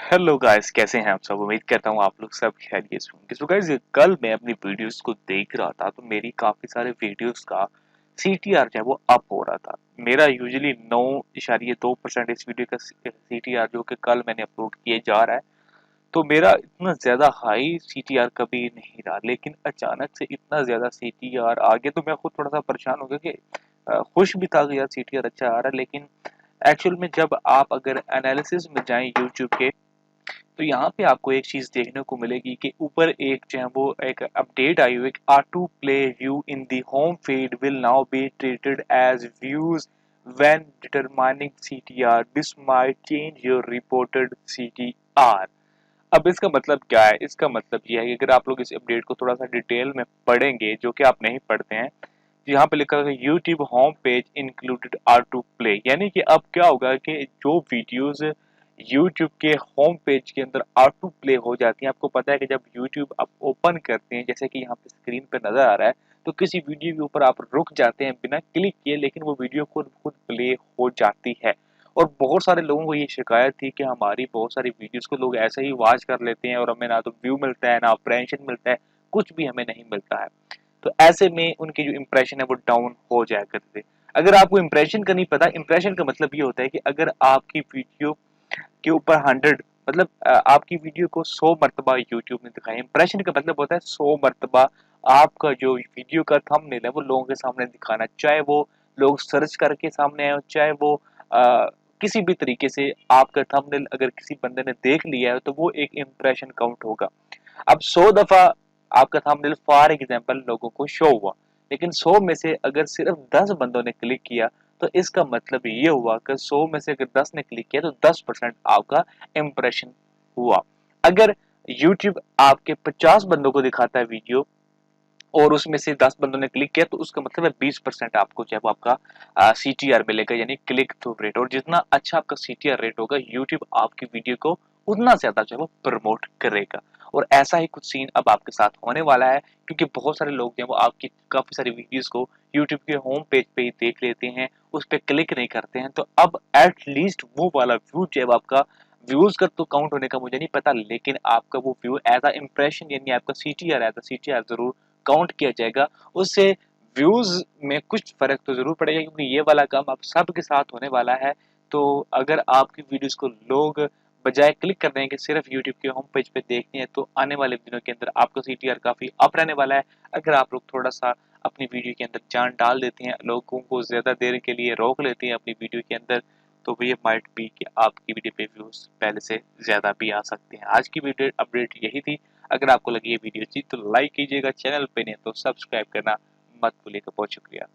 Hello guys, कैसे हैं आप सब। उम्मीद करता हूँ आप लोग सब खैरियत से होंगे। सो गाइस, कल मैं अपनी वीडियोस को देख रहा था तो मेरी काफी सारे वीडियोस का सीटीआर जो है वो अप हो रहा था। मेरा यूजुअली 9.2% इस वीडियो का सीटीआर जो कि कल मैंने अपलोड किए जा रहा है, तो मेरा इतना ज्यादा हाई सीटीआर कभी नहीं रहा। लेकिन अचानक से इतना ज्यादा सीटीआर आ गया तो मैं खुद थोड़ा सा परेशान हो गया कि खुश भी था कि यार सीटीआर अच्छा आ रहा है। लेकिन एक्चुअल में जब आप अगर एनालिसिस में जाएं यूट्यूब के, तो यहाँ पे आपको एक चीज देखने को मिलेगी कि ऊपर एक जो है वो एक अपडेट आई हुई है कि auto play view in the home feed will now be treated as views when determining CTR. This might change your reported CTR. अब इसका मतलब क्या है? इसका मतलब यह है कि अगर आप लोग इस अपडेट को थोड़ा सा डिटेल में पढ़ेंगे, जो कि आप नहीं पढ़ते हैं, तो यहाँ पे लिखा है YouTube home page included auto play. यानी कि अब क्या होगा कि जो वीडियोस यूट्यूब के होम पेज के अंदर ऑटो प्ले हो जाती हैं। आपको पता है कि जब यूट्यूब आप ओपन करते हैं, जैसे कि यहाँ पे स्क्रीन पे नजर आ रहा है, तो किसी वीडियो के ऊपर आप रुक जाते हैं बिना क्लिक किए, लेकिन वो वीडियो खुद खुद प्ले हो जाती है। और बहुत सारे लोगों को ये शिकायत थी कि हमारी बहुत सारी वीडियोस को लोग ऐसे ही वॉच कर लेते हैं और हमें ना तो व्यू मिलता है, ना अप्रेंशन मिलता है, कुछ भी हमें नहीं मिलता है। तो ऐसे में उनकी जो इम्प्रेशन है वो डाउन हो जाया करते थे। अगर आपको इम्प्रेशन का नहीं पता, इम्प्रेशन का मतलब ये होता है कि अगर आपकी वीडियो के ऊपर 100, मतलब आपकी वीडियो को 100 मरतबा यूट्यूब ने दिखाया। इंप्रेशन का मतलब होता है 100 मरतबा आपका जो वीडियो का थंबनेल है वो लोगों के सामने दिखाना, चाहे वो लोग सर्च करके सामने आए हो, चाहे वो आ, किसी भी तरीके से आपका थंबनेल अगर किसी बंदे ने देख लिया है तो वो एक इम्प्रेशन काउंट होगा। अब 100 दफा आपका थंबनेल फॉर एग्जांपल लोगों को शो हुआ, लेकिन 100 में से अगर सिर्फ 10 बंदों ने क्लिक किया, तो इसका मतलब ये हुआ कि 100 में से अगर 10 ने क्लिक किया तो 10% आपका इम्प्रेशन हुआ। अगर YouTube आपके 50 बंदों को दिखाता है वीडियो और उसमें से 10 बंदों ने क्लिक किया, तो उसका मतलब है 20% आपको जो है वो आपका सीटीआर मिलेगा, यानी क्लिक थ्रू रेट। और जितना अच्छा आपका सीटीआर रेट होगा, यूट्यूब आपकी वीडियो को उतना ज्यादा जो है वो प्रमोट करेगा। और ऐसा ही कुछ सीन अब आपके साथ होने वाला है, क्योंकि बहुत सारे लोग जो है वो आपकी काफी सारी वीडियोस को यूट्यूब के होम पेज पे ही देख लेते हैं, उस पर क्लिक नहीं करते हैं। तो अब एटलीस्ट वो वाला व्यू जो है आपका, व्यूज का तो काउंट होने का मुझे नहीं पता, लेकिन आपका वो व्यू एज अ इम्प्रेशन यानी आपका सीटीआर एज अ सीटीआर जरूर काउंट किया जाएगा। उससे व्यूज में कुछ फर्क तो जरूर पड़ेगा, क्योंकि ये वाला काम अब सबके साथ होने वाला है। तो अगर आपकी वीडियोस को लोग बजाय क्लिक करने के सिर्फ यूट्यूब के होम पेज पे देखते हैं, तो आने वाले दिनों के अंदर आपका सीटीआर काफी अप रहने वाला है। अगर आप लोग थोड़ा सा अपनी वीडियो के अंदर जान डाल देते हैं, लोगों को ज्यादा देर के लिए रोक लेते हैं अपनी वीडियो के अंदर, तो ये माइट बी कि आपकी वीडियो पे व्यूज पहले से ज्यादा भी आ सकते हैं। आज की वीडियो अपडेट यही थी। अगर आपको लगी ये वीडियो अच्छी तो लाइक कीजिएगा, चैनल पे नहीं तो सब्सक्राइब करना मत भूलिएगा। बहुत शुक्रिया।